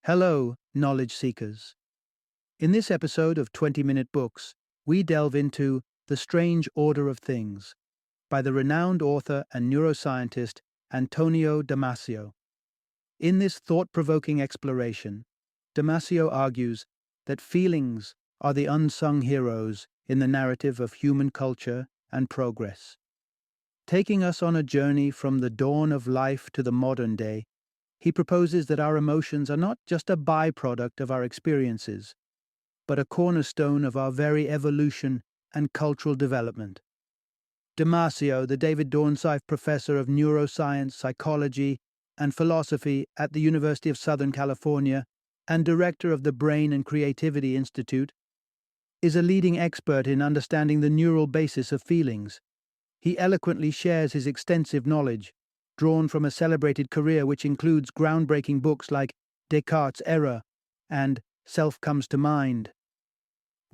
Hello, knowledge seekers. In this episode of 20-Minute Books, we delve into The Strange Order of Things by the renowned author and neuroscientist Antonio Damasio. In this thought-provoking exploration, Damasio argues that feelings are the unsung heroes in the narrative of human culture and progress. Taking us on a journey from the dawn of life to the modern day, he proposes that our emotions are not just a byproduct of our experiences, but a cornerstone of our very evolution and cultural development. Damasio, the David Dornsife Professor of Neuroscience, Psychology, and Philosophy at the University of Southern California and Director of the Brain and Creativity Institute, is a leading expert in understanding the neural basis of feelings. He eloquently shares his extensive knowledge, drawn from a celebrated career which includes groundbreaking books like Descartes' Error and Self Comes to Mind.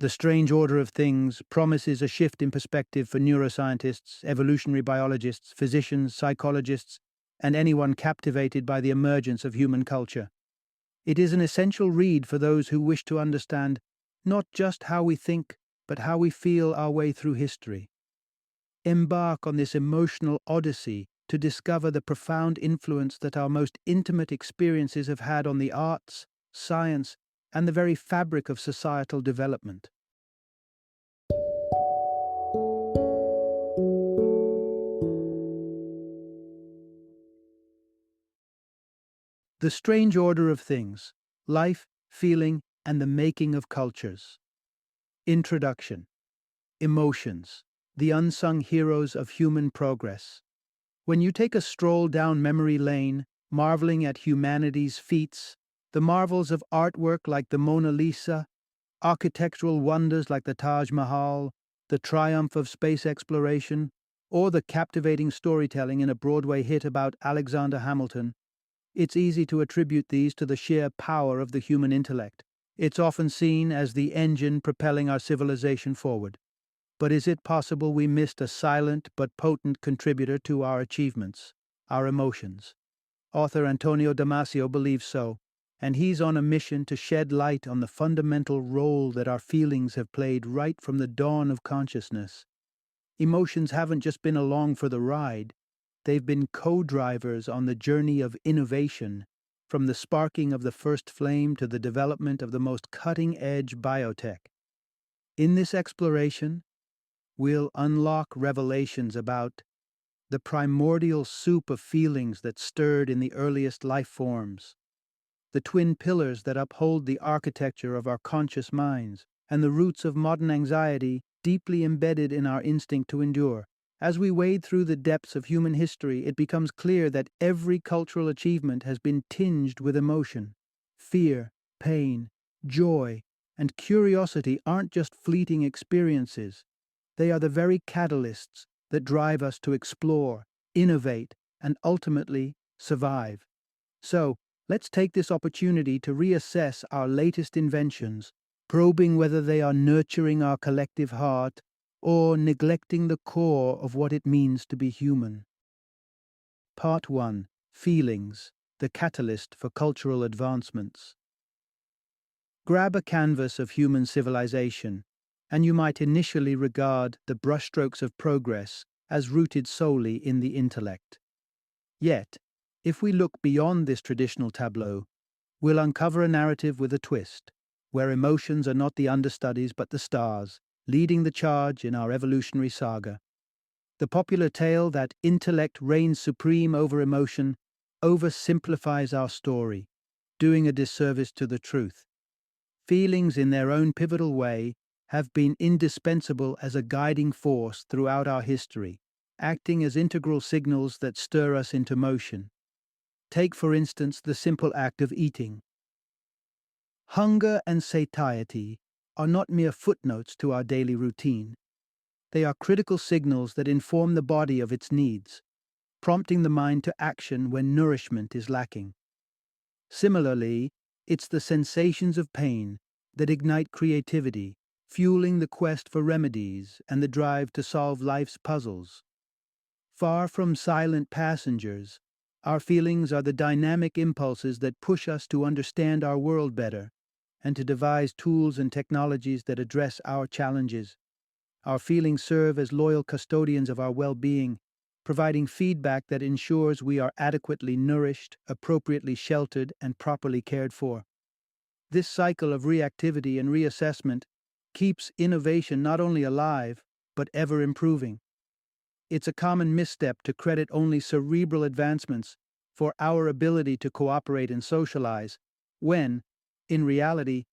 The Strange Order of Things promises a shift in perspective for neuroscientists, evolutionary biologists, physicians, psychologists, and anyone captivated by the emergence of human culture. It is an essential read for those who wish to understand not just how we think, but how we feel our way through history. Embark on this emotional odyssey to discover the profound influence that our most intimate experiences have had on the arts, science, and the very fabric of societal development. The Strange Order of Things: Life, Feeling, and the Making of Cultures. Introduction. Emotions, the unsung heroes of human progress. When you take a stroll down memory lane, marveling at humanity's feats, the marvels of artwork like the Mona Lisa, architectural wonders like the Taj Mahal, the triumph of space exploration, or the captivating storytelling in a Broadway hit about Alexander Hamilton, it's easy to attribute these to the sheer power of the human intellect. It's often seen as the engine propelling our civilization forward. But is it possible we missed a silent but potent contributor to our achievements, our emotions? Author Antonio Damasio believes so, and he's on a mission to shed light on the fundamental role that our feelings have played right from the dawn of consciousness. Emotions haven't just been along for the ride, they've been co-drivers on the journey of innovation, from the sparking of the first flame to the development of the most cutting-edge biotech. In this exploration, we'll unlock revelations about the primordial soup of feelings that stirred in the earliest life forms, the twin pillars that uphold the architecture of our conscious minds, and the roots of modern anxiety deeply embedded in our instinct to endure. As we wade through the depths of human history, it becomes clear that every cultural achievement has been tinged with emotion. Fear, pain, joy, and curiosity aren't just fleeting experiences. They are the very catalysts that drive us to explore, innovate, and ultimately survive. So, let's take this opportunity to reassess our latest inventions, probing whether they are nurturing our collective heart or neglecting the core of what it means to be human. Part 1. Feelings, the catalyst for cultural advancements. Grab a canvas of human civilization, and you might initially regard the brushstrokes of progress as rooted solely in the intellect. Yet, if we look beyond this traditional tableau, we'll uncover a narrative with a twist, where emotions are not the understudies but the stars, leading the charge in our evolutionary saga. The popular tale that intellect reigns supreme over emotion oversimplifies our story, doing a disservice to the truth. Feelings, in their own pivotal way, have been indispensable as a guiding force throughout our history, acting as integral signals that stir us into motion. Take, for instance, the simple act of eating. Hunger and satiety are not mere footnotes to our daily routine. They are critical signals that inform the body of its needs, prompting the mind to action when nourishment is lacking. Similarly, it's the sensations of pain that ignite creativity, fueling the quest for remedies and the drive to solve life's puzzles. Far from silent passengers, Our feelings are the dynamic impulses that push us to understand our world better and to devise tools and technologies that address our challenges. Our feelings serve as loyal custodians of our well being, providing feedback that ensures we are adequately nourished, appropriately sheltered, and properly cared for. This cycle of reactivity and reassessment keeps innovation not only alive, but ever improving. It's a common misstep to credit only cerebral advancements for our ability to cooperate and socialize, when, in reality,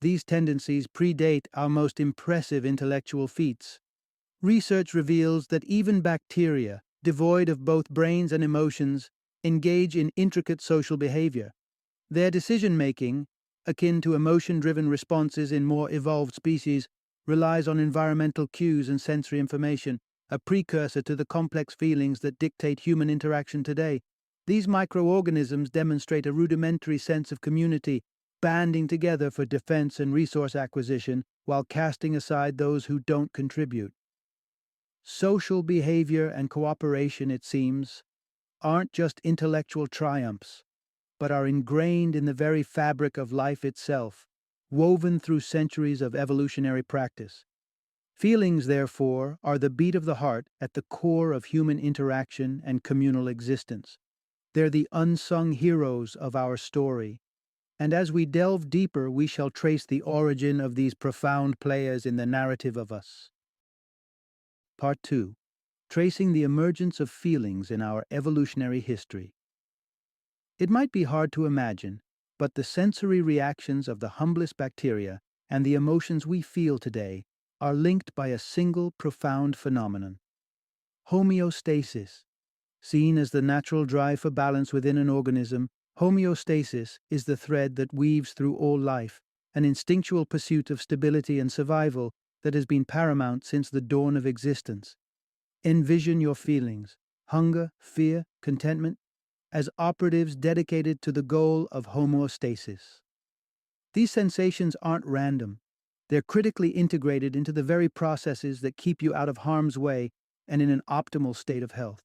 these tendencies predate our most impressive intellectual feats. Research reveals that even bacteria, devoid of both brains and emotions, engage in intricate social behavior. Their decision-making, akin to emotion-driven responses in more evolved species, relies on environmental cues and sensory information, a precursor to the complex feelings that dictate human interaction today. These microorganisms demonstrate a rudimentary sense of community, banding together for defense and resource acquisition while casting aside those who don't contribute. Social behavior and cooperation, it seems, aren't just intellectual triumphs, but are ingrained in the very fabric of life itself, woven through centuries of evolutionary practice. Feelings, therefore, are the beat of the heart at the core of human interaction and communal existence. They're the unsung heroes of our story, and as we delve deeper, we shall trace the origin of these profound players in the narrative of us. Part 2. Tracing the emergence of feelings in our evolutionary history. It might be hard to imagine, but the sensory reactions of the humblest bacteria and the emotions we feel today are linked by a single profound phenomenon: homeostasis. Seen as the natural drive for balance within an organism, homeostasis is the thread that weaves through all life, an instinctual pursuit of stability and survival that has been paramount since the dawn of existence. Envision your feelings, hunger, fear, contentment, as operatives dedicated to the goal of homeostasis. These sensations aren't random. They're critically integrated into the very processes that keep you out of harm's way and in an optimal state of health.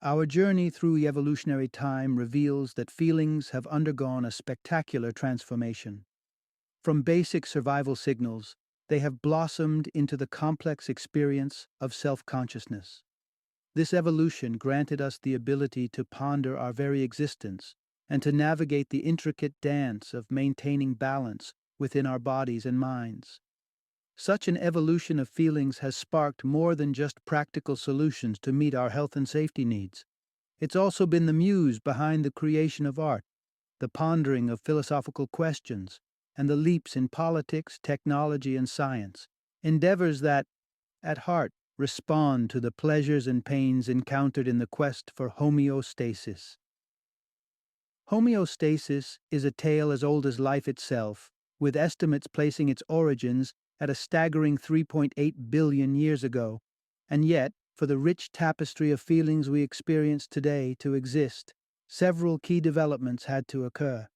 Our journey through evolutionary time reveals that feelings have undergone a spectacular transformation. From basic survival signals, they have blossomed into the complex experience of self-consciousness. This evolution granted us the ability to ponder our very existence and to navigate the intricate dance of maintaining balance within our bodies and minds. Such an evolution of feelings has sparked more than just practical solutions to meet our health and safety needs. It's also been the muse behind the creation of art, the pondering of philosophical questions, and the leaps in politics, technology, and science, endeavors that, at heart, respond to the pleasures and pains encountered in the quest for homeostasis. Homeostasis is a tale as old as life itself, with estimates placing its origins at a staggering 3.8 billion years ago, and yet, for the rich tapestry of feelings we experience today to exist, several key developments had to occur.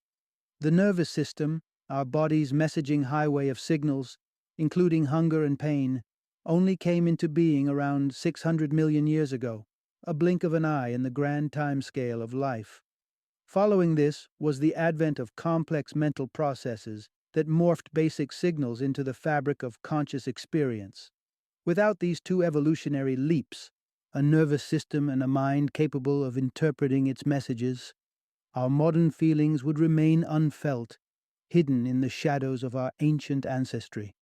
The nervous system, our body's messaging highway of signals, including hunger and pain, only came into being around 600 million years ago, a blink of an eye in the grand timescale of life. Following this was the advent of complex mental processes that morphed basic signals into the fabric of conscious experience. Without these two evolutionary leaps, a nervous system and a mind capable of interpreting its messages, our modern feelings would remain unfelt, hidden in the shadows of our ancient ancestry.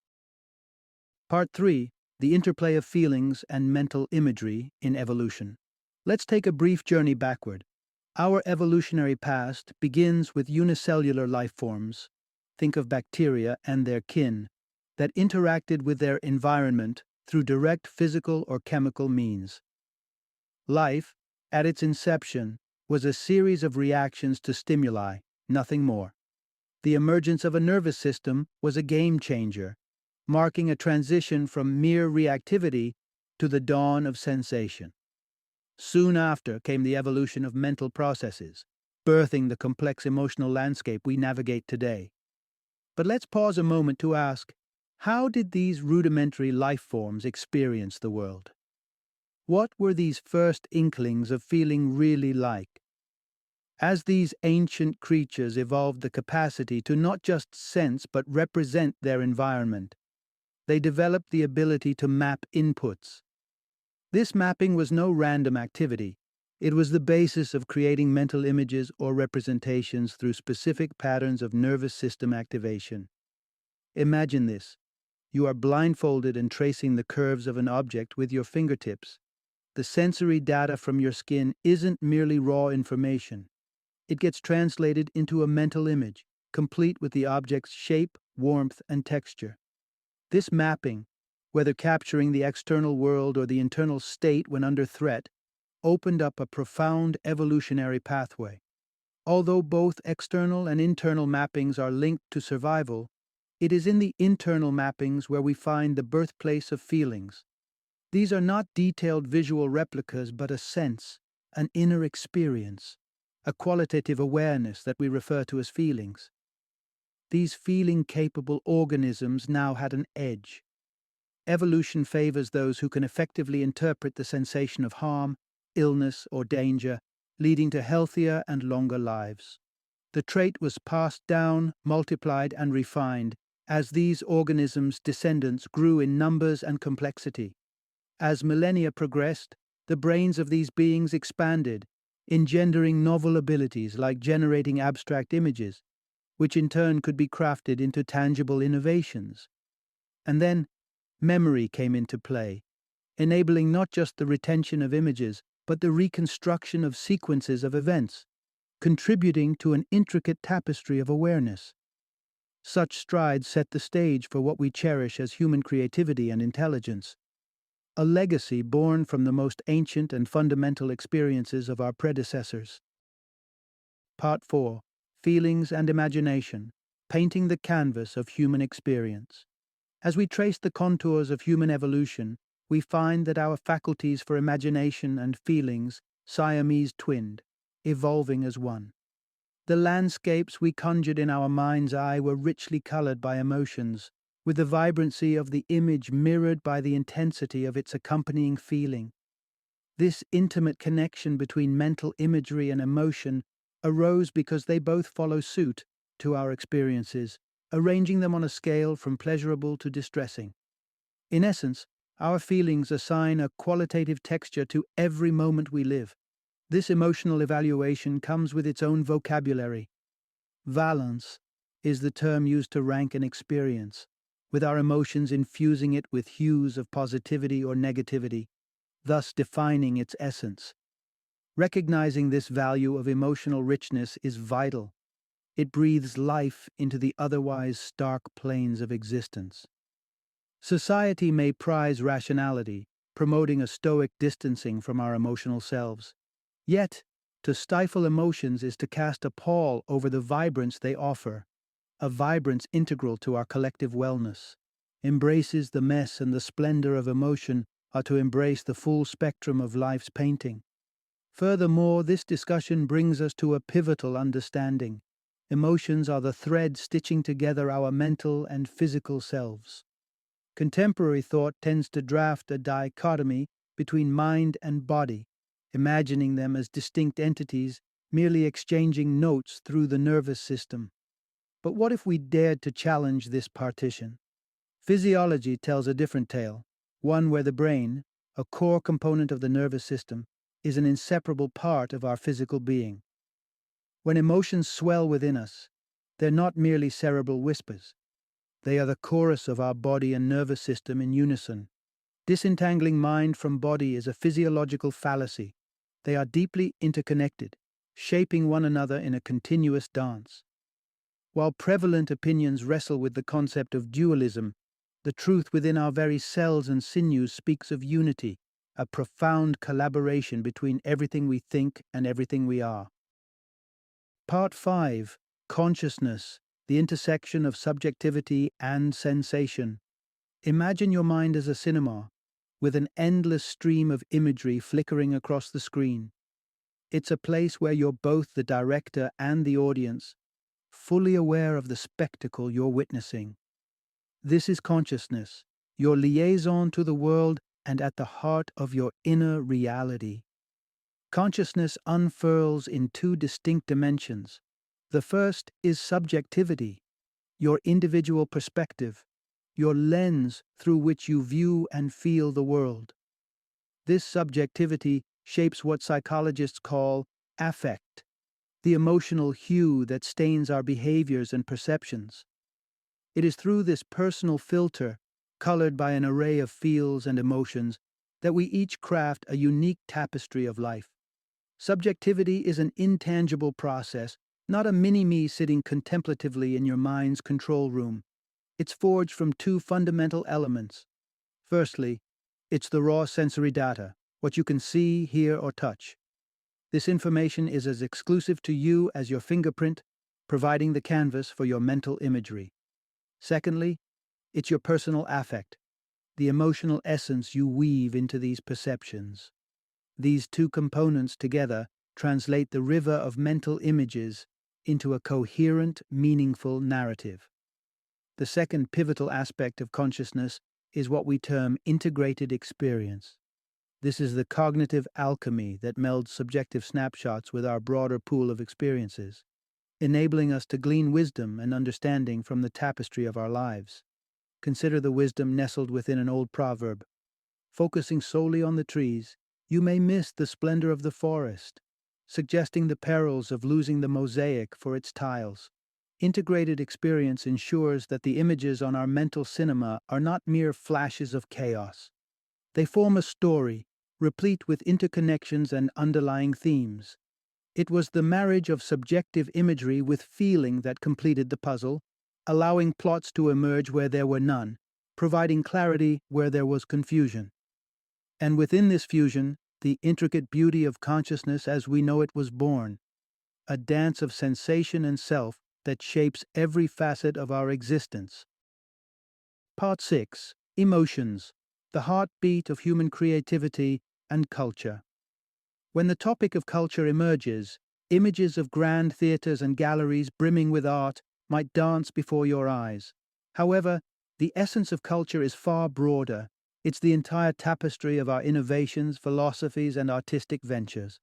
Part 3. The interplay of feelings and mental imagery in evolution. Let's take a brief journey backward. Our evolutionary past begins with unicellular life forms, think of bacteria and their kin, that interacted with their environment through direct physical or chemical means. Life, at its inception, was a series of reactions to stimuli, nothing more. The emergence of a nervous system was a game changer, marking a transition from mere reactivity to the dawn of sensation. Soon after came the evolution of mental processes, birthing the complex emotional landscape we navigate today. But let's pause a moment to ask, how did these rudimentary life forms experience the world? What were these first inklings of feeling really like? As these ancient creatures evolved the capacity to not just sense but represent their environment, they developed the ability to map inputs. This mapping was no random activity. It was the basis of creating mental images or representations through specific patterns of nervous system activation. Imagine this. You are blindfolded and tracing the curves of an object with your fingertips. The sensory data from your skin isn't merely raw information. It gets translated into a mental image, complete with the object's shape, warmth, and texture. This mapping, whether capturing the external world or the internal state when under threat, opened up a profound evolutionary pathway. Although both external and internal mappings are linked to survival, it is in the internal mappings where we find the birthplace of feelings. These are not detailed visual replicas but a sense, an inner experience, a qualitative awareness that we refer to as feelings. These feeling-capable organisms now had an edge. Evolution favors those who can effectively interpret the sensation of harm, illness, or danger, leading to healthier and longer lives. The trait was passed down, multiplied, and refined as these organisms' descendants grew in numbers and complexity. As millennia progressed, the brains of these beings expanded, engendering novel abilities like generating abstract images, which in turn could be crafted into tangible innovations. And then, memory came into play, enabling not just the retention of images, but the reconstruction of sequences of events, contributing to an intricate tapestry of awareness. Such strides set the stage for what we cherish as human creativity and intelligence, a legacy born from the most ancient and fundamental experiences of our predecessors. Part 4. Feelings and Imagination, Painting the Canvas of Human Experience. As we trace the contours of human evolution, we find that our faculties for imagination and feelings Siamese twinned, evolving as one. The landscapes we conjured in our mind's eye were richly colored by emotions, with the vibrancy of the image mirrored by the intensity of its accompanying feeling. This intimate connection between mental imagery and emotion arose because they both follow suit to our experiences, arranging them on a scale from pleasurable to distressing. In essence, our feelings assign a qualitative texture to every moment we live. This emotional evaluation comes with its own vocabulary. Valence is the term used to rank an experience, with our emotions infusing it with hues of positivity or negativity, thus defining its essence. Recognizing this value of emotional richness is vital. It breathes life into the otherwise stark planes of existence. Society may prize rationality, promoting a stoic distancing from our emotional selves. Yet, to stifle emotions is to cast a pall over the vibrance they offer, a vibrance integral to our collective wellness. Embraces the mess and the splendor of emotion are to embrace the full spectrum of life's painting. Furthermore, this discussion brings us to a pivotal understanding. Emotions are the thread stitching together our mental and physical selves. Contemporary thought tends to draft a dichotomy between mind and body, imagining them as distinct entities, merely exchanging notes through the nervous system. But what if we dared to challenge this partition? Physiology tells a different tale, one where the brain, a core component of the nervous system, is an inseparable part of our physical being. When emotions swell within us, they're not merely cerebral whispers. They are the chorus of our body and nervous system in unison. Disentangling mind from body is a physiological fallacy. They are deeply interconnected, shaping one another in a continuous dance. While prevalent opinions wrestle with the concept of dualism, the truth within our very cells and sinews speaks of unity, a profound collaboration between everything we think and everything we are. Part 5. Consciousness, the intersection of subjectivity and sensation. Imagine your mind as a cinema, with an endless stream of imagery flickering across the screen. It's a place where you're both the director and the audience, fully aware of the spectacle you're witnessing. This is consciousness, your liaison to the world and at the heart of your inner reality. Consciousness unfurls in two distinct dimensions. The first is subjectivity, your individual perspective, your lens through which you view and feel the world. This subjectivity shapes what psychologists call affect, the emotional hue that stains our behaviors and perceptions. It is through this personal filter, colored by an array of feels and emotions, that we each craft a unique tapestry of life. Subjectivity is an intangible process, not a mini-me sitting contemplatively in your mind's control room. It's forged from two fundamental elements. Firstly, it's the raw sensory data, what you can see, hear, or touch. This information is as exclusive to you as your fingerprint, providing the canvas for your mental imagery. Secondly, it's your personal affect, the emotional essence you weave into these perceptions. These two components together translate the river of mental images into a coherent, meaningful narrative. The second pivotal aspect of consciousness is what we term integrated experience. This is the cognitive alchemy that melds subjective snapshots with our broader pool of experiences, enabling us to glean wisdom and understanding from the tapestry of our lives. Consider the wisdom nestled within an old proverb. Focusing solely on the trees, you may miss the splendor of the forest, suggesting the perils of losing the mosaic for its tiles. Integrated experience ensures that the images on our mental cinema are not mere flashes of chaos. They form a story, replete with interconnections and underlying themes. It was the marriage of subjective imagery with feeling that completed the puzzle, allowing plots to emerge where there were none, providing clarity where there was confusion. And within this fusion, the intricate beauty of consciousness as we know it was born, a dance of sensation and self that shapes every facet of our existence. Part 6. Emotions, the heartbeat of human creativity and culture. When the topic of culture emerges, images of grand theaters and galleries brimming with art might dance before your eyes. However, the essence of culture is far broader. It's the entire tapestry of our innovations, philosophies, and artistic ventures.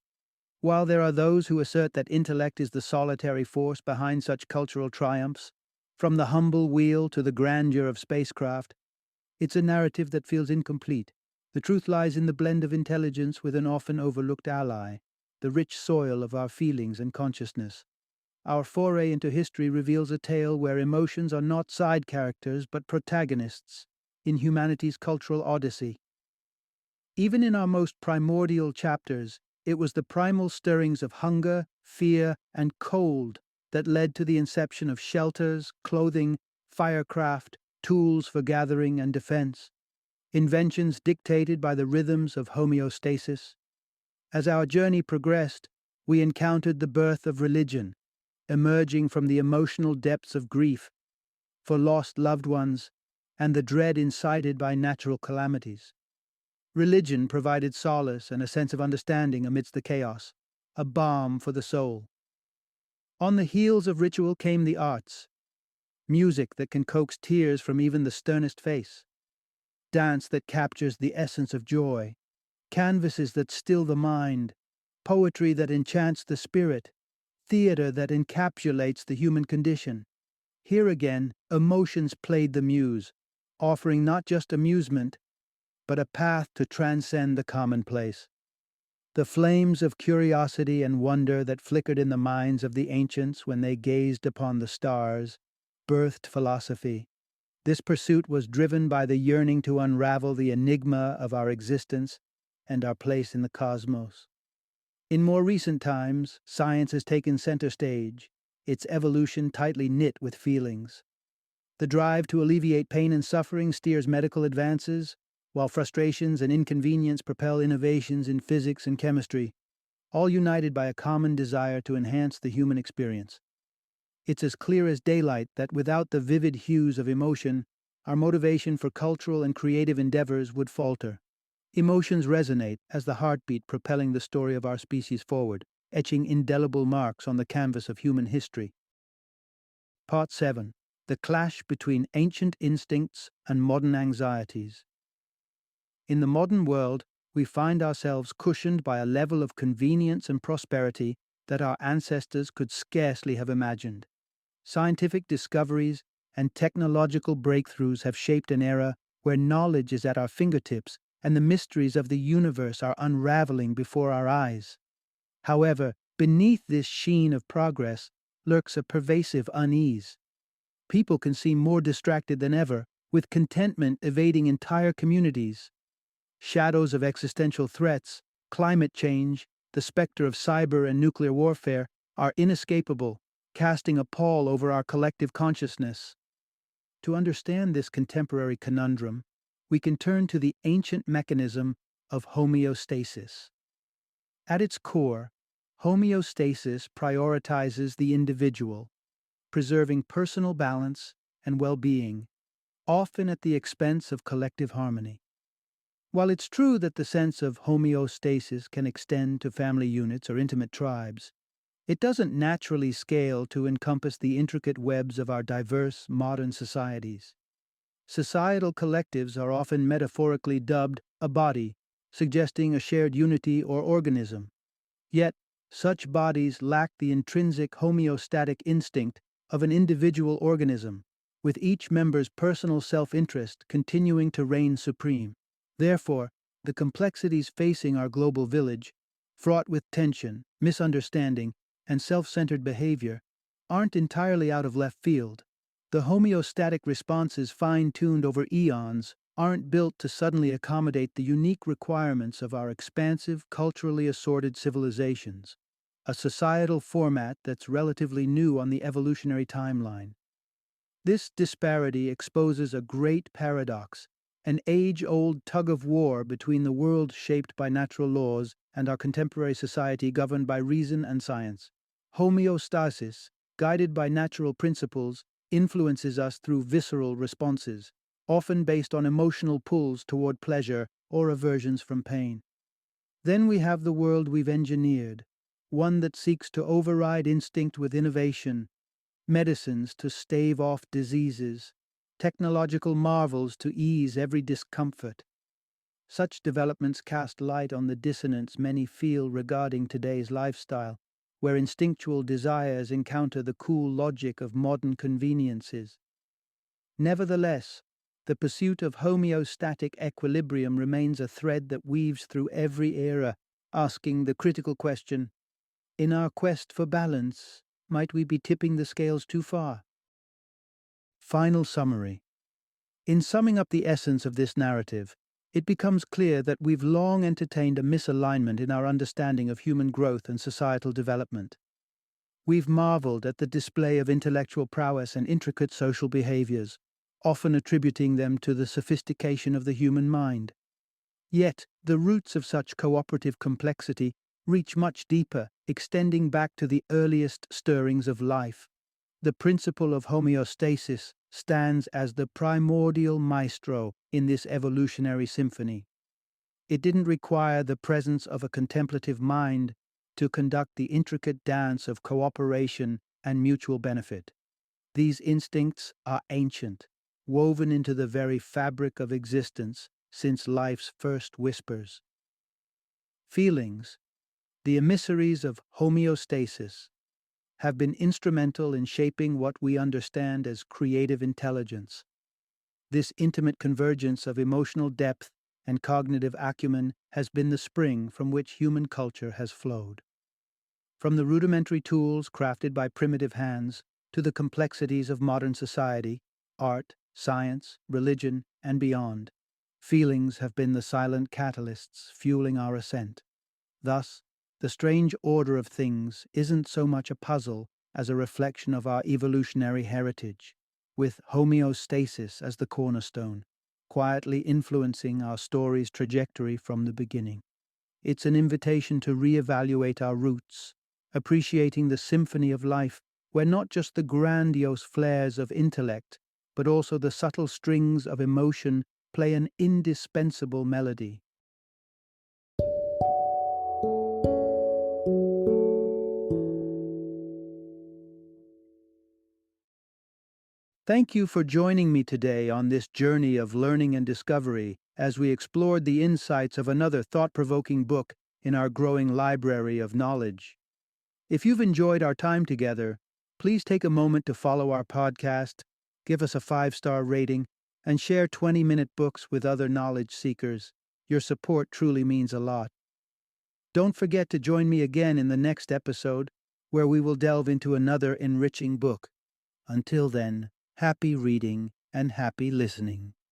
While there are those who assert that intellect is the solitary force behind such cultural triumphs, from the humble wheel to the grandeur of spacecraft, it's a narrative that feels incomplete. The truth lies in the blend of intelligence with an often overlooked ally, the rich soil of our feelings and consciousness. Our foray into history reveals a tale where emotions are not side characters but protagonists in humanity's cultural odyssey. Even in our most primordial chapters, it was the primal stirrings of hunger, fear, and cold that led to the inception of shelters, clothing, firecraft, tools for gathering and defense, inventions dictated by the rhythms of homeostasis. As our journey progressed, we encountered the birth of religion, emerging from the emotional depths of grief for lost loved ones and the dread incited by natural calamities. Religion provided solace and a sense of understanding amidst the chaos, a balm for the soul. On the heels of ritual came the arts, music that can coax tears from even the sternest face, dance that captures the essence of joy, canvases that still the mind, poetry that enchants the spirit, theater that encapsulates the human condition. Here again, emotions played the muse, offering not just amusement, but a path to transcend the commonplace. The flames of curiosity and wonder that flickered in the minds of the ancients when they gazed upon the stars birthed philosophy. This pursuit was driven by the yearning to unravel the enigma of our existence and our place in the cosmos. In more recent times, science has taken center stage, its evolution tightly knit with feelings. The drive to alleviate pain and suffering steers medical advances, while frustrations and inconvenience propel innovations in physics and chemistry, all united by a common desire to enhance the human experience. It's as clear as daylight that without the vivid hues of emotion, our motivation for cultural and creative endeavors would falter. Emotions resonate as the heartbeat propelling the story of our species forward, etching indelible marks on the canvas of human history. Part 7. The clash between ancient instincts and modern anxieties. In the modern world, we find ourselves cushioned by a level of convenience and prosperity that our ancestors could scarcely have imagined. Scientific discoveries and technological breakthroughs have shaped an era where knowledge is at our fingertips and the mysteries of the universe are unraveling before our eyes. However, beneath this sheen of progress lurks a pervasive unease. People can seem more distracted than ever, with contentment evading entire communities. Shadows of existential threats, climate change, the specter of cyber and nuclear warfare are inescapable, casting a pall over our collective consciousness. To understand this contemporary conundrum, we can turn to the ancient mechanism of homeostasis. At its core, homeostasis prioritizes the individual, preserving personal balance and well being, often at the expense of collective harmony. While it's true that the sense of homeostasis can extend to family units or intimate tribes, it doesn't naturally scale to encompass the intricate webs of our diverse modern societies. Societal collectives are often metaphorically dubbed a body, suggesting a shared unity or organism. Yet, such bodies lack the intrinsic homeostatic instinct of an individual organism, with each member's personal self interest continuing to reign supreme. Therefore, the complexities facing our global village, fraught with tension, misunderstanding, and self centered behavior, aren't entirely out of left field. The homeostatic responses fine tuned over eons aren't built to suddenly accommodate the unique requirements of our expansive, culturally assorted civilizations, a societal format that's relatively new on the evolutionary timeline. This disparity exposes a great paradox, an age old tug of war between the world shaped by natural laws and our contemporary society governed by reason and science. Homeostasis, guided by natural principles, influences us through visceral responses, often based on emotional pulls toward pleasure or aversions from pain. Then we have the world we've engineered, one that seeks to override instinct with innovation, medicines to stave off diseases, technological marvels to ease every discomfort. Such developments cast light on the dissonance many feel regarding today's lifestyle, where instinctual desires encounter the cool logic of modern conveniences. Nevertheless, the pursuit of homeostatic equilibrium remains a thread that weaves through every era, asking the critical question, in our quest for balance, might we be tipping the scales too far? Final summary. In summing up the essence of this narrative, it becomes clear that we've long entertained a misalignment in our understanding of human growth and societal development. We've marveled at the display of intellectual prowess and intricate social behaviors, often attributing them to the sophistication of the human mind. Yet, the roots of such cooperative complexity reach much deeper, extending back to the earliest stirrings of life. The principle of homeostasis stands as the primordial maestro in this evolutionary symphony. It didn't require the presence of a contemplative mind to conduct the intricate dance of cooperation and mutual benefit. These instincts are ancient, woven into the very fabric of existence since life's first whispers. Feelings, the emissaries of homeostasis, have been instrumental in shaping what we understand as creative intelligence. This intimate convergence of emotional depth and cognitive acumen has been the spring from which human culture has flowed. From the rudimentary tools crafted by primitive hands to the complexities of modern society, art, science, religion, and beyond, feelings have been the silent catalysts fueling our ascent. Thus, the strange order of things isn't so much a puzzle as a reflection of our evolutionary heritage, with homeostasis as the cornerstone, quietly influencing our story's trajectory from the beginning. It's an invitation to reevaluate our roots, appreciating the symphony of life, where not just the grandiose flares of intellect, but also the subtle strings of emotion play an indispensable melody. Thank you for joining me today on this journey of learning and discovery as we explored the insights of another thought-provoking book in our growing library of knowledge. If you've enjoyed our time together, please take a moment to follow our podcast, give us a 5-star rating, and share 20-minute books with other knowledge seekers. Your support truly means a lot. Don't forget to join me again in the next episode, where we will delve into another enriching book. Until then, happy reading and happy listening.